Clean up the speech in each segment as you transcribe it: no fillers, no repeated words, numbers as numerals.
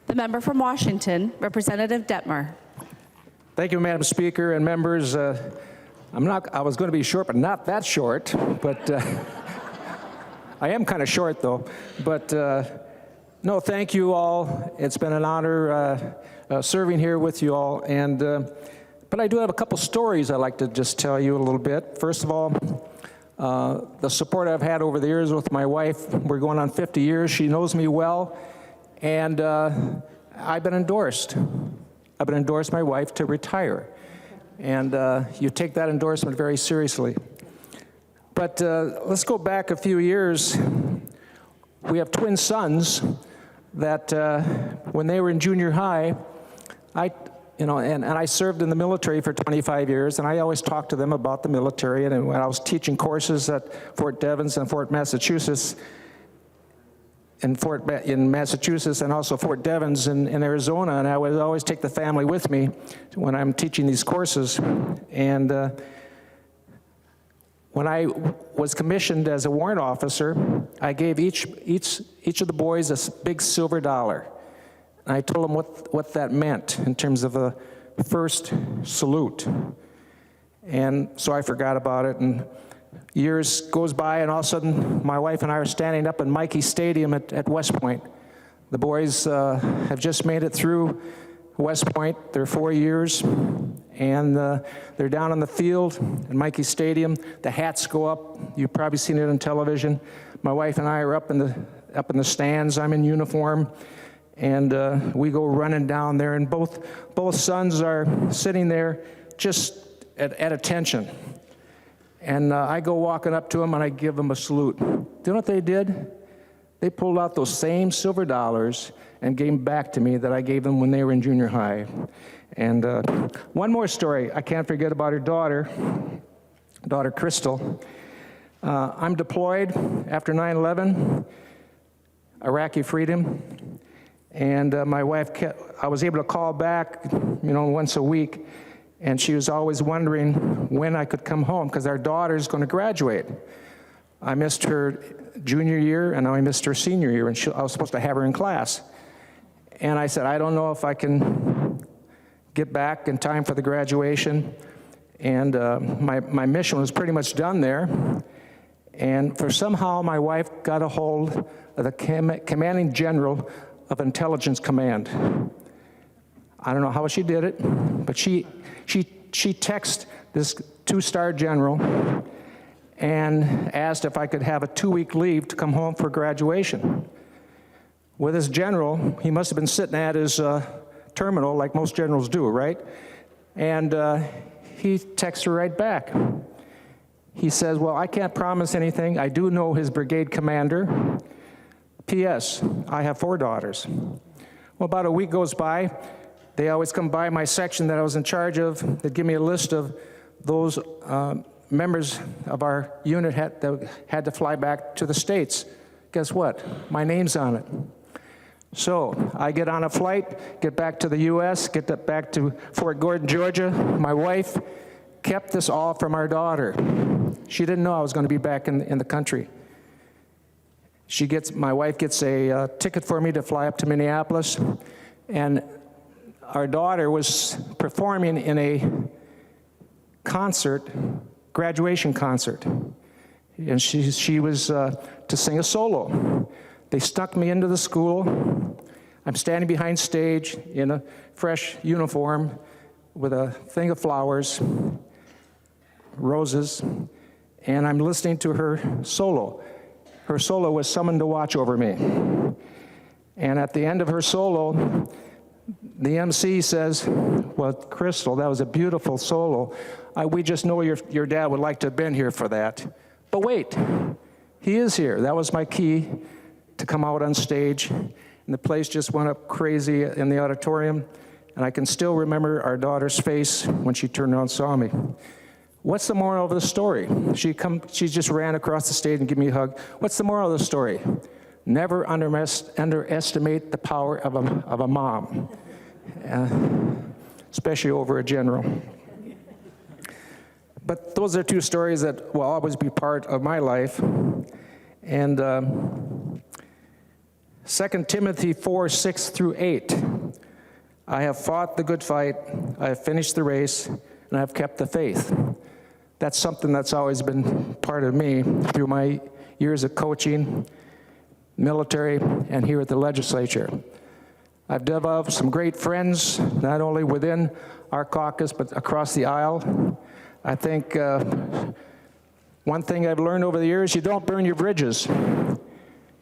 The member from Washington, Representative Dettmer. Thank you, Madam Speaker and members. I was going to be short, but not that short. But I am kind of short, though. But no, thank you all. It's been an honor serving here with you all. And but I do have a couple stories I'd like to just tell you a little bit. First of all, the support I've had over the years with my wife. We're going on 50 years. She knows me well, and I've been endorsed. I've been endorsed my wife to retire, and you take that endorsement very seriously. But let's go back a few years. We have twin sons that when they were in junior high, and I served in the military for 25 years, and I always talked to them about the military. And when I was teaching courses at Fort Devens and Fort Massachusetts, in Massachusetts, and also Fort Devens in Arizona, and I would always take the family with me when I'm teaching these courses. And when I was commissioned as a warrant officer, I gave each of the boys a big silver dollar. And I told them what that meant in terms of a first salute. And so I forgot about it, and years goes by, and all of a sudden, my wife and I are standing up in Mikey Stadium at West Point. The boys have just made it through West Point. They're 4 years, and they're down on the field in Mikey Stadium. The hats go up. You've probably seen it on television. My wife and I are up in the stands. I'm in uniform, and we go running down there, and both sons are sitting there just at attention. And I go walking up to them, and I give them a salute. Do you know what they did? They pulled out those same silver dollars and gave them back to me that I gave them when they were in junior high. And one more story. I can't forget about her daughter Crystal. I'm deployed after 9/11, Iraqi freedom. And my wife, I was able to call back, once a week. And she was always wondering when I could come home, because our daughter's going to graduate. I missed her junior year, and now I missed her senior year, and I was supposed to have her in class. And I said, I don't know if I can get back in time for the graduation. And my mission was pretty much done there. And somehow my wife got a hold of the commanding general of Intelligence Command. I don't know how she did it, but she texted this two-star general and asked if I could have a 2-week leave to come home for graduation. With this general, he must have been sitting at his terminal like most generals do, right? And he texts her right back. He says, well, I can't promise anything. I do know his brigade commander. P.S. I have 4 daughters. Well, about a week goes by. They always come by my section that I was in charge of. They'd give me a list of those members of our unit that had to fly back to the States. Guess what? My name's on it. So I get on a flight, get back to the U.S., get back to Fort Gordon, Georgia. My wife kept this all from our daughter. She didn't know I was going to be back in the country. My wife gets a ticket for me to fly up to Minneapolis, and our daughter was performing in a graduation concert, and she was to sing a solo. They stuck me into the school. I'm standing behind stage in a fresh uniform with a thing of flowers, roses, and I'm listening to her solo. Her solo was Someone to Watch Over Me. And at the end of her solo, the MC says, well, Crystal, that was a beautiful solo. We just know your dad would like to have been here for that. But wait, he is here. That was my key to come out on stage. And the place just went up crazy in the auditorium. And I can still remember our daughter's face when she turned around and saw me. What's the moral of the story? She just ran across the stage and gave me a hug. What's the moral of the story? Never underestimate the power of a mom, especially over a general. But those are 2 stories that will always be part of my life. And 2 Timothy 4, 6 through 8. I have fought the good fight, I have finished the race, and I have kept the faith. That's something that's always been part of me through my years of coaching, military, and here at the legislature. I've developed some great friends, not only within our caucus, but across the aisle. I think one thing I've learned over the years, you don't burn your bridges.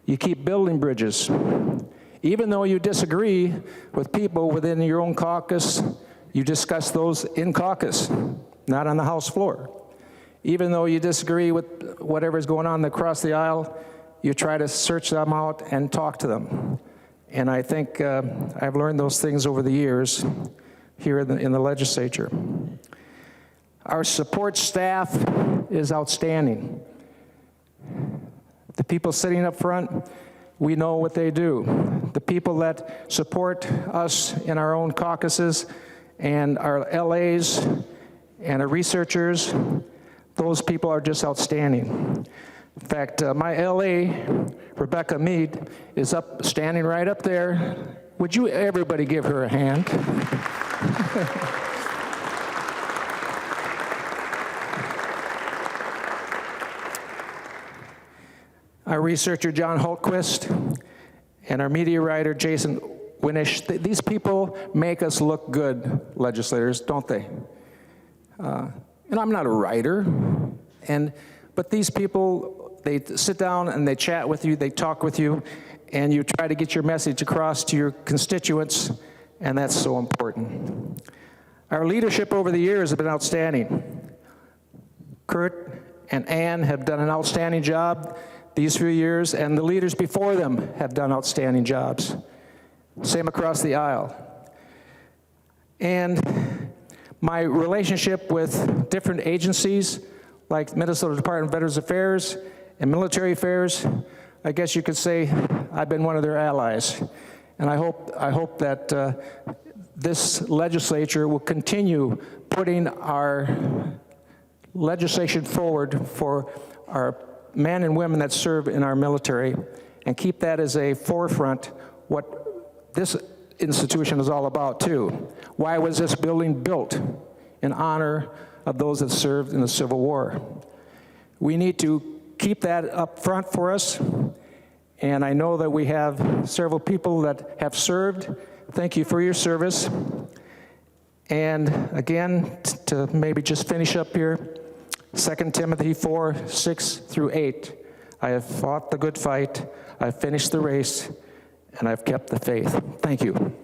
You keep building bridges. Even though you disagree with people within your own caucus, you discuss those in caucus, not on the House floor. Even though you disagree with whatever's going on across the aisle, you try to search them out and talk to them. And I think I've learned those things over the years here in the legislature. Our support staff is outstanding. The people sitting up front, we know what they do. The people that support us in our own caucuses and our LAs and our researchers, those people are just outstanding. In fact, my LA, Rebecca Mead, is standing right up there. Would you, everybody, give her a hand? Our researcher, John Hultquist, and our media writer, Jason Winish, these people make us look good, legislators, don't they? And I'm not a writer, but these people, they sit down and they chat with you, they talk with you, and you try to get your message across to your constituents, and that's so important. Our leadership over the years has been outstanding. Kurt and Ann have done an outstanding job these few years, and the leaders before them have done outstanding jobs. Same across the aisle. And my relationship with different agencies, like Minnesota Department of Veterans Affairs and Military Affairs, I guess you could say I've been one of their allies. And I hope that this legislature will continue putting our legislation forward for our men and women that serve in our military, and keep that as a forefront, what this institution is all about too. Why was this building built? In honor of those that served in the Civil War. We need to keep that up front for us, and I know that we have several people that have served. Thank you for your service. And again, to maybe just finish up here, 2 Timothy 4, 6 through 8. I have fought the good fight, I've finished the race, and I've kept the faith. Thank you.